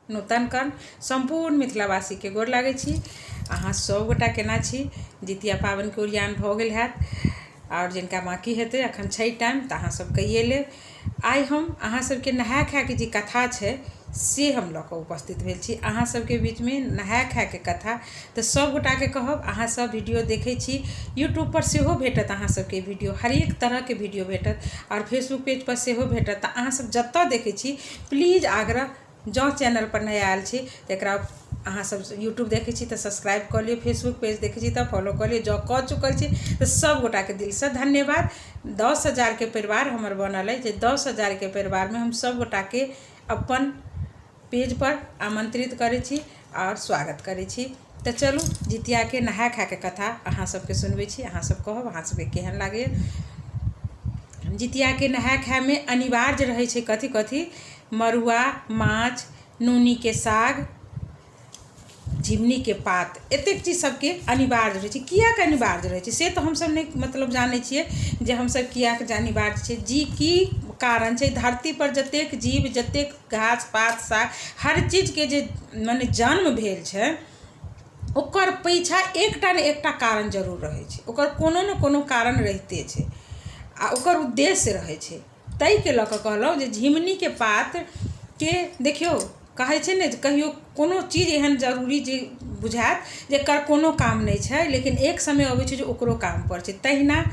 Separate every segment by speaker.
Speaker 1: नूतन कर्ण संपूर्ण मिथिलावासी के गोर लागै छी। अहाँ सब गोटा केना छी? जितिया पाबनि के ओरियान भऽ गेल हैत और जिनका बाकी हेतै अखन छै टाइम तऽ अहाँ सब कहिए लेब। आइ हम अहाँ सबके नहाय खाय के जे कथा छै से हम लऽ कऽ उपस्थित भेल छी अहाँ सबके बीच में। नहाय खाय के कथा तऽ सब गोटा के कहब अहाँ सब वीडियो देखै छी, यूट्यूब पर सेहो भेटत अहाँ सबके वीडियो, हरेक तरह के वीडियो भेटत और फेसबुक पेज पर सेहो भेटत। तऽ अहाँ सब जतऽ देखै छी प्लीज आग्रह, जँ चैनल पर नया आयल छी तऽ एकरा अहाँ सब यूट्यूब देखै छी तऽ सब्सक्राइब कऽ लिअ, फेसबुक पेज देखै छी तऽ फॉलो कऽ लिअ। जँ कऽ चुकल छी तऽ सब गोटा के दिल से धन्यवाद। 10,000 के परिवार हमर बनल है, जे 10,000 के परिवार में हम सब गोटा के अपन पेज पर आमंत्रित करै छी और स्वागत करै छी। तऽ चलू जितिया के नहाय खाय के कथा अहाँ सबके सुनबै छी, अहाँ सब कहब अहाँ सबके केहन लागैए। जितिया के नहाय खाय में अनिवार्य रहै छै कथी कथी? मरुआ माछ, नूनी के साग, झिमनी के पात, एतेक चीज सबके अनिवार्य रहै छै। किया के अनिवार्य रहै छै से तऽ हमसब नहीं मतलब जानै छियै जे हमसब किया के अनिवार्य छै। जी की कारण छै? धरती पर जतेक जीव, जतेक घास पात साग हर चीज के जे माने जन्म भेल छै ओकर पीछा एकटा ने एकटा कारण जरूर रहै छै। ओकर कोनो न कोनो कारण रहिते छै आ ओकर उद्देश्य रहै छै। ताहि के लऽ कऽ कहलहुँ जे झिमनी के पात के देखियौ, कहै छै ने कहियो कोनो चीज एहन जरूरी जे बुझायत जेकर कोनो काम नहीं छै लेकिन एक समय अबै छै जे ओकरो काम पड़ै छै। तहिना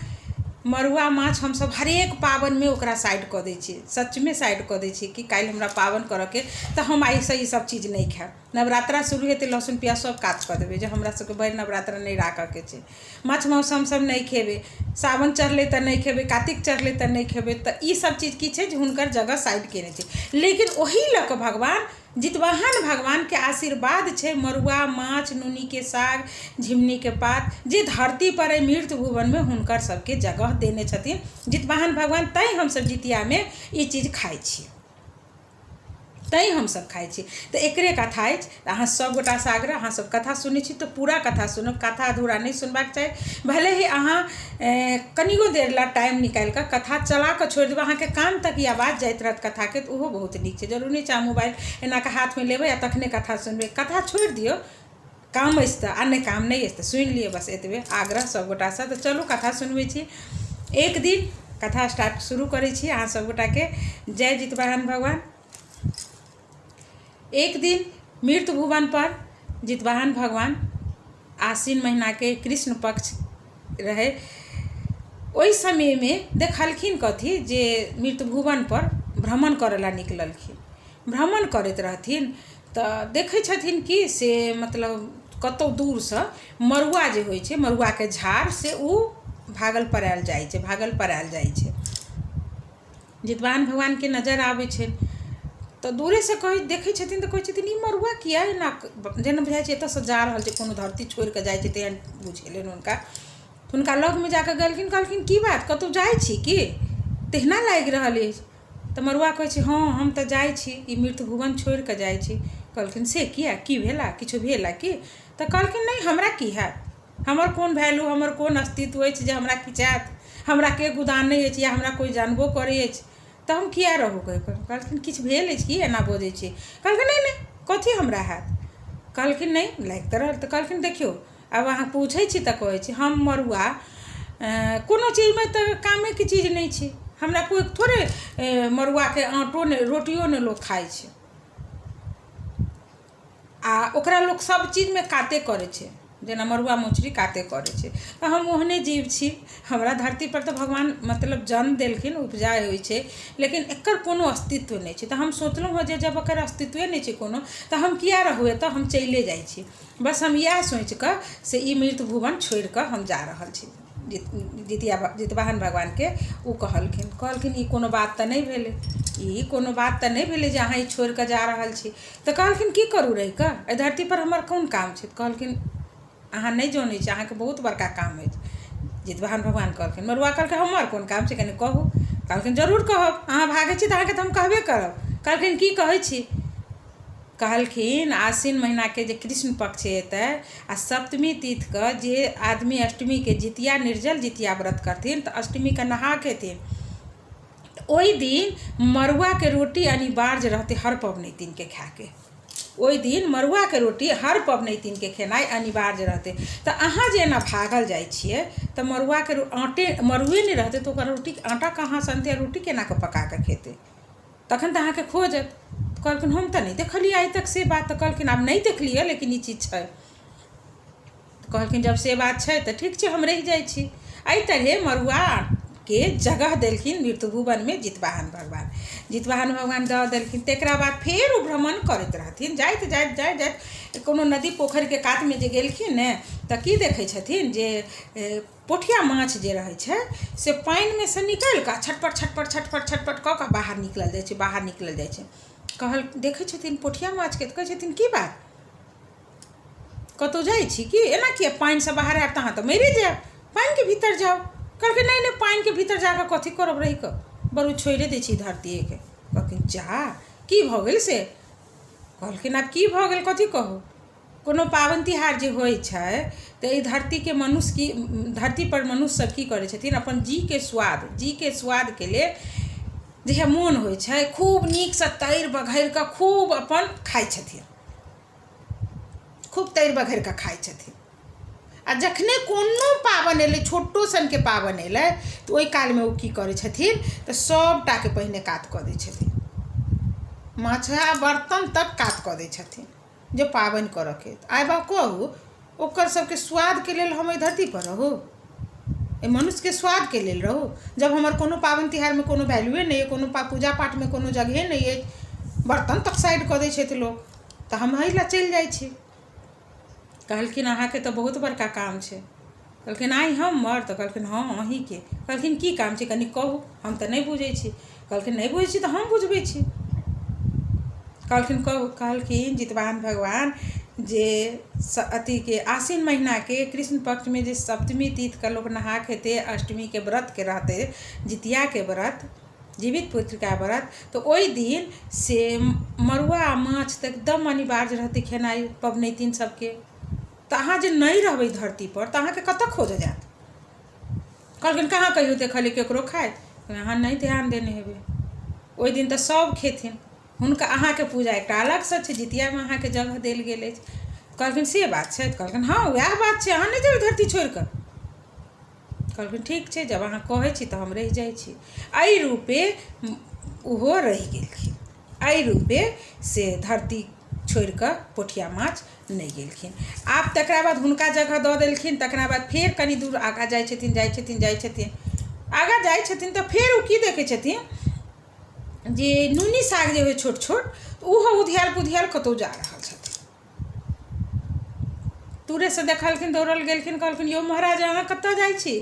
Speaker 1: मरुआ माछ हमसब हरेक पाबनि में ओकरा साइड कऽ दै छियै, सच में साइड कऽ दै छियै कि काल्हि हमरा पाबनि करऽ के तऽ हम आइ से ई सब चीज नहीं खायब। नवरात्रा शुरू हेतै लहसुन प्याज सब काज कऽ देबै जे हमरा सबके भरि नवरात्रा नहीं राखऽ के छै। माछ मांस हमसब नहीं खेबै, सावन चढ़लै तऽ नहीं खेबै, कार्तिक चढ़लै तऽ नहीं खेबै। तऽ ई सब चीज की छै जे हुनकर जगह साइड केने छै। लेकिन ओही लऽ कऽ भगवान जितवाहन भगवान के आशीर्वाद छै, मरुआ माछ, नूनी के साग, झिमनी के पात जे धरती पर अइ मृत भुवन में हुनकर सबके जगह देने छथिन जितवाहन भगवान। तैं हमसब जितिया में ई चीज खाइ छी, तैं हमसब खाइ छी। तऽ एकरे कथा अछि। अहाँ सब गोटा से आग्रह, अहाँ सब कथा सुनै छी तऽ पूरा कथा सुनब, कथा अधूरा नहीं सुनबाक चाही। भले ही अहाँ कनिको देर ला टाइम निकालि कऽ कथा चला कऽ छोड़ि देबै, अहाँके कान तक ई आवाज जाइत रहत कथा के, तऽ ओहो बहुत नीक छै। जरूरी नहीं छै अहाँ मोबाइल एना कऽ हाथ में लेबै आ तखने कथा सुनबै। कथा छोड़ि दियौ, काम अछि तऽ, आ नहीं काम नहीं अछि तऽ सुनि लिअ, बस एतबे आग्रह सब गोटा से। तऽ चलू कथा सुनबै छी। एक दिन कथा स्टार्ट शुरू करै छी अहाँ सब गोटा के। जय जितवाहन भगवान। एक दिन मृत भुवन पर जितवाहन भगवान, आश्विन महीना के कृष्ण पक्ष रहे, ओहि समय में देखलखिन कथी जे मृत भुवन पर भ्रमण करे ला निकललखिन। भ्रमण करैत रहथिन तऽ देखै छथिन कि से मतलब कतौ दूर से मरुआ जे होइ छै, मरुआ के झाड़ से उ भागल पड़ायल जाइ छै, भागल पड़ायल जाइ छै। जितवाहन भगवान के नजर आबै छै तऽ दूरे से कहे देखै छथिन तऽ कहै छथिन ई मरुआ किया एना जेना बुझाइ छै एतऽ से जा रहल छै, कोनो धरती छोड़ि कऽ जाइ छै तेहन बुझेलनि हुनका। हुनका लग में जाकऽ गेलखिन, कहलखिन की बात कतौ जाइ छी कि तेहना लागि रहल अछि? तऽ मरुआ कहै छै हाँ हम तऽ जाइ छी, ई मृत भुवन छोड़ि कऽ जाइ छी। कहलखिन से किया, की भेला, किछो भेला कि? तऽ कहलखिन नहीं हमरा की हैत, हमर कोन वैल्यू, हमर कोन अस्तित्व अछि जे हमरा किछु हैत? हमरा के गुदान नहीं अछि या हमरा कोई जानबो करै अछि तऽ हम किया रहू? कहलखिन किछु भेल अछि कि एना बजै छी? कहलखिन नहीं नहीं कथी हमरा हैत? कहलखिन नहीं लागि तऽ रहल। तऽ कहलखिन देखियौ आब अहाँ पूछै छी तऽ कहै छी, हम मरुआ कोनो चीज में तऽ कामे के चीज नहीं छी। हमरा कोई थोड़े मरुआ के आँटो ने रोटियो ने लोग खाइ छै आ ओकरा लोग सब चीज में काते करे छै, जेना मरुआ मछली काते करे छै। तऽ हम ओहने जीव छी, हमरा धरती पर तऽ भगवान मतलब जन्म देलखिन, उपजा होइ छै, लेकिन एकर कोनो अस्तित्व नहीं छै। तऽ हम सोचलहुँ हँ जे जब एकर अस्तित्वे नहीं छै कोनो तऽ हम किया रहू एतऽ, हम चले जाइ छी। बस हम इएह सोचि कऽ से ई मृत भुवन छोड़ि कऽ हम जा रहल छी। जितवाहन भगवान के उ कहलखिन ई कोनो बात तऽ नहीं भेलै, ई कोनो बात तऽ नहीं भेलै जे अहाँ ई छोड़ि कऽ जा रहल छी। तऽ कहलखिन की करू रहि कऽ, एहि धरती पर हमर कोन काम छै? कहलखिन अहाँ नहीं जानै छी, अहाँके बहुत बड़का काम अछि। जितवाहन भगवान कहलखिन, मरुआ कहलखिन हमर कोन काम छै कनि कहू। कहलखिन जरूर कहब, अहाँ भागै छी तऽ अहाँके तऽ हम कहबे करब। कहलखिन की कहै छी? कहलखिन आश्विन महीना के जे कृष्ण पक्ष एतै आ सप्तमी तिथि के जे आदमी अष्टमी के जितिया निर्जल जितिया व्रत करथिन तऽ अष्टमी के नहा खेथिन, ओहि दिन मरुआ के रोटी अनिवार्य रहते हर पबनैतिन के खाए के। ओहि दिन मड़ुआ के रोटी हर पबनैतिन के खेनाइ अनिवार्य रहते। तो अहाँ जे एना भागल जाइ छिए तो मड़ुआ के आटे मड़ुए नहीं रहते तो ओकर रोटी आटा कहाँ सनते, रोटी केना के पका के खेते। तखन तो अहाँके खोजत। कहलखिन हम तो नहीं देखलिए आइ तक से बात। तो कहलखिन आब नहीं देखलिए लेकिन ई चीज है। कहलखिन जब से बात है तो ठीक है हम रह जाइ छी। एहि तरहे मड़ुआ के जगह देलखिन मृत्यु भुवन में जितवाहन भगवान। जितवाहन भगवान दऽ देलखिन। तकरा बाद फेर ओ भ्रमण करैत रहथिन। जाइत जाइत जाइत जाइत कोनो नदी पोखरि के कात में जे गेलखिन ने तऽ की देखै छथिन जे पोठिया माछ जे रहै छै से पानि में से निकलि कऽ छटपट छटपट छटपट छटपट कऽ कऽ बाहर निकलल जाइ छै, बाहर निकलल जाइ छै। कहल देखै छथिन पोठिया माछ के तऽ कहै छथिन की बात कतौ जाइ छी कि एना किया पानि से बाहर आयब तहाँ तऽ मरि जायब, पानि के भीतर जाओ। कहलखिन नहीं नहीं पानि के भीतर जाकर कथी करब रहि कऽ, बरू छोड़े दै छी धरती के। कहलखिन जा की भऽ गेल से। कहलखिन आब की भऽ गेल कथी कहू। कोनो पाबनि तिहार जे होइ छै तऽ ई धरती के मनुष्य की धरती पर मनुष्य सब की करै छथिन अपन जी के स्वाद के लिए जहिया मोन होइ छै खूब नीक से तैर बघैर कऽ खूब अपन खाइ छथिन, खूब तैर बघैर कऽ खाइ छथिन। आ जखने कोनो पाबनि एलै छोटो सनके पाबनि एलै तऽ ओहि कालमे ओ की करै छथिन तऽ सबटाके पहिने कात कऽ दै छथिन, माछा बर्तन तक कात कऽ दै छथिन जे पाबनि करऽके। आइ बा कहू ओकर सबके स्वादके लेल हम एहि धरती पर रहू, एहि मनुष्यके स्वादके लेल रहू। जब हमर कोनो पाबनि तिहारमे कोनो वैल्यूए नहीं है, कोनो पूजा पाठमे कोनो जगहे नहीं है, बर्तन तक साइड कऽ दै छथि लोक, तऽ हम एहि लए चलि जाइ छी। कहलखिन अहाँके तो बहुत बड़का काम छै। कहलखिन आइ हमर तऽ कहलखिन हाँ अहीँके। कहलखिन की काम छै कनि कहू, हम तऽ नहीं बुझै छी। कहलखिन नहीं बुझै छी तऽ हम बुझबै छी। कहलखिन कहू। कहलखिन जितवाहन भगवान जे अथी के आश्विन महीना के कृष्ण पक्ष में जे सप्तमी तिथि का लोग नहा खेते, अष्टमी के व्रत के रहते, जितिया के व्रत, जीवित पुत्र का व्रत, तो ओहि दिन से मड़ुआ माछ तऽ एकदम अनिवार्य रहते खेनाइ पबनैतिन सबके। तो अहाँ जे नहीं रहबै धरती पर तो अहाँके कतऽ खोज जायत। कहलखिन कहाँ कहियो देखलिए केकरो खाइत। अहाँ नहीं ध्यान देने हेबै। ओहि दिन तऽ सब खेथिन, हुनका अहाँके पूजा एकटा अलग से छै, जितिया में अहाँके जगह देल गेल अछि। कहलखिन से बात छै। कहलखिन हाँ वएह बात छै, अहाँ नहीं जेबै धरती छोड़ि कऽ। कहलखिन ठीक छै जब अहाँ कहै छी तऽ हम रहि जाइ छी। एहि रूपे ओहो रहि गेलखिन। एहि रूपे से धरती छोड़ि कऽ पोठिया माछ नहीं गेलखिन। आब तकरा बाद हुनका जगह दऽ देलखिन। तकरा बाद फेर कनी दूर आगाँ जाइ छथिन आगाँ जाइ छथिन तऽ फेर ओ की देखै छथिन जे नूनी साग जे होइ छोट छोट ओहो उधियाल पुधियाल कतौ जा रहल छथिन। दूरे से देखलखिन दौड़ल गेलखिन। कहलखिन यौ महाराज अहाँ कतऽ जाइ छी।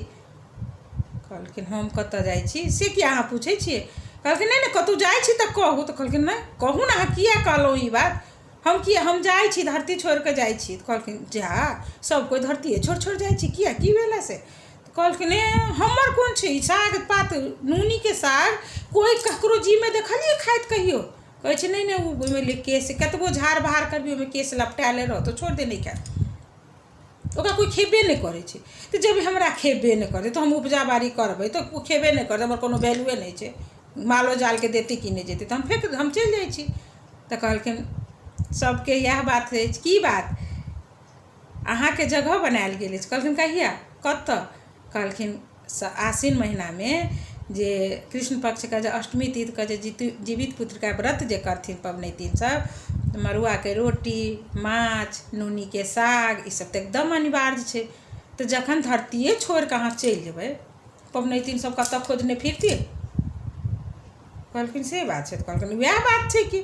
Speaker 1: कहलखिन हम कतऽ जाइ छी से किया अहाँ पूछै छियै। कहलखिन नहीं नहीं कतौ जाइ छी तऽ कहू। तऽ कहलखिन नहीं कहू ने अहाँ किया कहलहुँ ई बात, हम जाइ छी धरती छोड़ कऽ जाइ छी। तऽ कहलखिन जा सब कोई धरती छोड़ जाइ छी किया की भेला से। तऽ कहलखिन हमर कोन छै साग पात नूनी के साग कोई ककरो जी में देखलिए खाइत कहियो। कहै छै नहीं नहीं ओहिमे केस कतबो झाड़ बहार करबी ओहिमे केस लपटाएले रह तो छोड़ दे नहीं खाएत। ओकरा कोई खेबे नहीं करै छै। तऽ जब हमरा खेबे नहीं करे तो हम उपजा बाड़ी करबै तऽ ओ खेबे नहीं करतै, हमर कोनो वैल्यूए नहीं छै, मालो जाल के देते कि नहीं देते, तऽ हम चलि जाइ छी। तऽ कहलखिन सबके इएह बात अछि। की बात अहाँके जगह बनायल गेल अछि। कहलखिन कहिया कतऽ। कहलखिन आश्विन महीना में जे कृष्ण पक्ष का जे अष्टमी तिथि का जे जीवित पुत्र का व्रत जे करथिन पबनैतिन सब, मड़ुआ के रोटी माछ नूनी के साग ई सब तऽ एकदम अनिवार्य छै। तऽ जखन धरतीये छोड़ि कऽ अहाँ चलि जेबै पबनैतिन सब कतऽ खोजने फिरथिन। कहलखिन से बात छै। तऽ कहलखिन वएह बात छै कि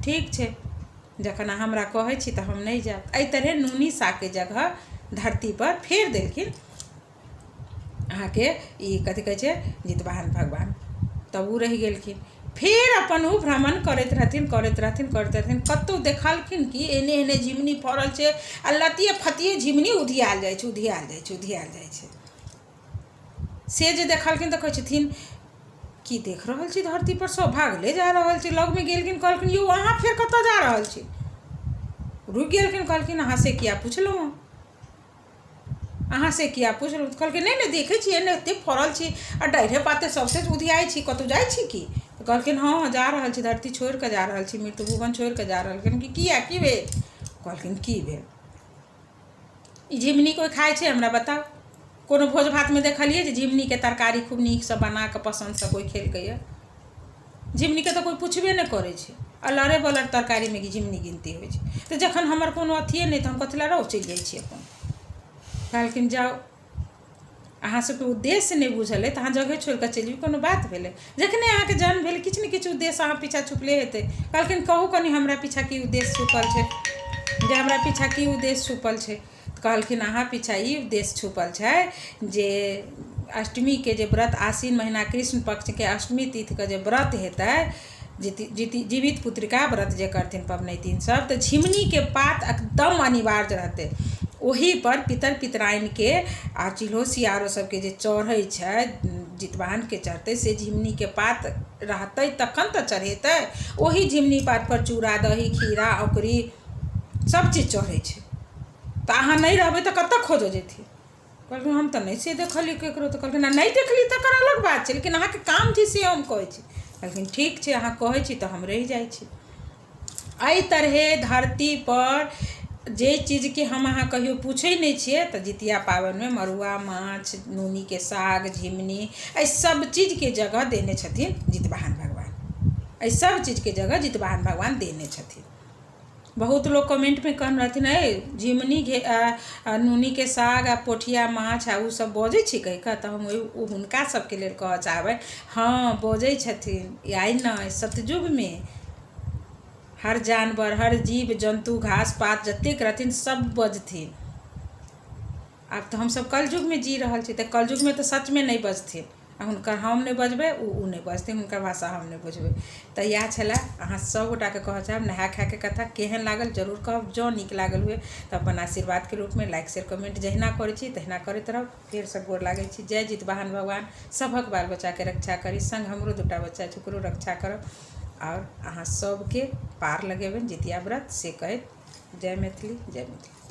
Speaker 1: ठीक छै जखन अहाँ हमरा कहै छी तऽ हम नहीं जायब। एहि तरह नूनी साग के जगह धरती पर फेर देलखिन अहाँके ई कथी कहै छै जितवाहन भगवान। तब ओ रहि गेलखिन। फेर अपन ओ भ्रमण करैत रहथिन कतौ देखलखिन कि एने एने झिमनी फड़ल छै आ लतिये फतिये झिमनी उधियाल जाइ छै। से जे देखलखिन तऽ कहै छथिन की देख रहल छी धरती पर सब भागले जा रहल छी। लग में गेलखिन। कहलखिन यौ अहाँ फेर कतऽ जा रहल छी। रुक गेलखिन। कहलखिन अहाँ से किया पुछलहुँ, अहाँ से किया पुछलहुँ। कहलखिन नहीं नहीं देखै छी एने एते फड़ल छी आ डाढ़े पाते सबसे उधियाइ छी, कतौ जाइ छी की। तऽ कहलखिन हाँ जा रहल छी, धरती छोड़ के जा रहल छी, मृत्यु भुवन छोड़ के जा रहलखिन कि किया की भेल? कहलखिन की भेल? ई झिमनी कोई खाइ छै हमरा बताउ? कोनो भोज भातमे देखलिए जे झिमनीके तरकारी खूब नीकसँ बना कऽ पसन्दसँ कोई खेलकैए? झिमनीके तऽ कोई पूछबे नहि करै छै। अलरे बलर तरकारीमे झिमनी गिनती होइ छै। तऽ जखन हमर कोनो अथिए नहि तऽ हम कथी लए रह चलि जाइ छी अपन। कहलखिन जाउ, अहाँ सबके उद्देश्य नहीं बुझल है तो अहाँ जगह छोड़ कर चलिए, कोनो बात भेलै? जखने अहाँके जन्म भेल किछु ने किछु उद्देश्य अहाँ पीछा छुपले हेतै। कहलखिन कहू कनी हमरा पीछा की उद्देश्य छुपल छै, जे हमरा पीछा की उद्देश्य छुपल छै? तऽ कहलखिन अहाँ पीछा ई उद्देश्य छुपल छै जे अष्टमी के जे व्रत, आश्विन महीना कृष्ण पक्ष के अष्टमी तिथि के जे व्रत हेतै, जीवित पुत्रिका व्रत जे करथिन पबनैतिन सब, तो झिमनी के पात एकदम अनिवार्य रहते। ओही पर पितर पितराइन के आ चिल्हो सियारो सबके जे चढ़ै छै, जितवाहन के चढ़ते से झिमनी के पात रहते तखन तो चढ़ेतै। ओही झिमनी पात पर चूड़ा दही खीरा औकरी सब चीज चढ़ै छै। तो अहाँ नहीं रहबै तो कतऽ खोजऽ जेथिन? कहलखिन हम तो नहीं से देखली केकरो। तो कहलखिन नहीं देखली तकर अलग बात छै, लेकिन अहाँ के काम छी से हम कहै छी। कहलखिन ठीक छै, अहाँ कहै छी तो हम रहि जाइ छी। एहि तरहे धरती पर जे चीज के हम अहाँ कहियो पूछे नहीं छिए, तो जितिया पावन में मड़ुआ माछ, नूनी के साग, झिमनी, एहि सब चीज के जगह देने छथिन जितवाहन भगवान। एहि सब चीज के जगह जितवाहन भगवान देने छथिन। बहुत लोग कमेंट में कहने रहथिन झिमनी नूनी के साग आ पोठिया माछ आ उ सब बजै छी कहि कऽ। तऽ हम हुनका सबके लेल कहऽ चाहबै, हाँ बजै छथिन। आइ नहि, सतयुग में हर जानवर, हर जीव जंतु, घास पात जतेक रहथिन सब बजथिन। आब तो हम सब कलयुग में जी रहल छी, तऽ कलयुग में तो सच में नहीं बजथिन। हुनकर हम नहीं बजबै, उ नहीं बजथिन, हुनकर भाषा हम नहीं बुझबै। तऽ इएह छलै। अहाँ सब गोटा के कहऽ चाहब नहा खा के कथा केहन लागल जरूर कहब। जँ नीक लागल हुए तऽ अपन आशीर्वाद के रूप में लाइक शेयर कमेंट जहिना करै छी तहिना करैत रहब। फेर सब गोर लागै छी। जय जितवाहन भगवान सभक बाल बच्चा के रक्षा करी, संग हमरो दूटा बच्चा छै ओकरो रक्षा करब। और अहाँ सबके पार लगेबनि जितिया व्रत से कहैत जय मैथिली जय मैथिली।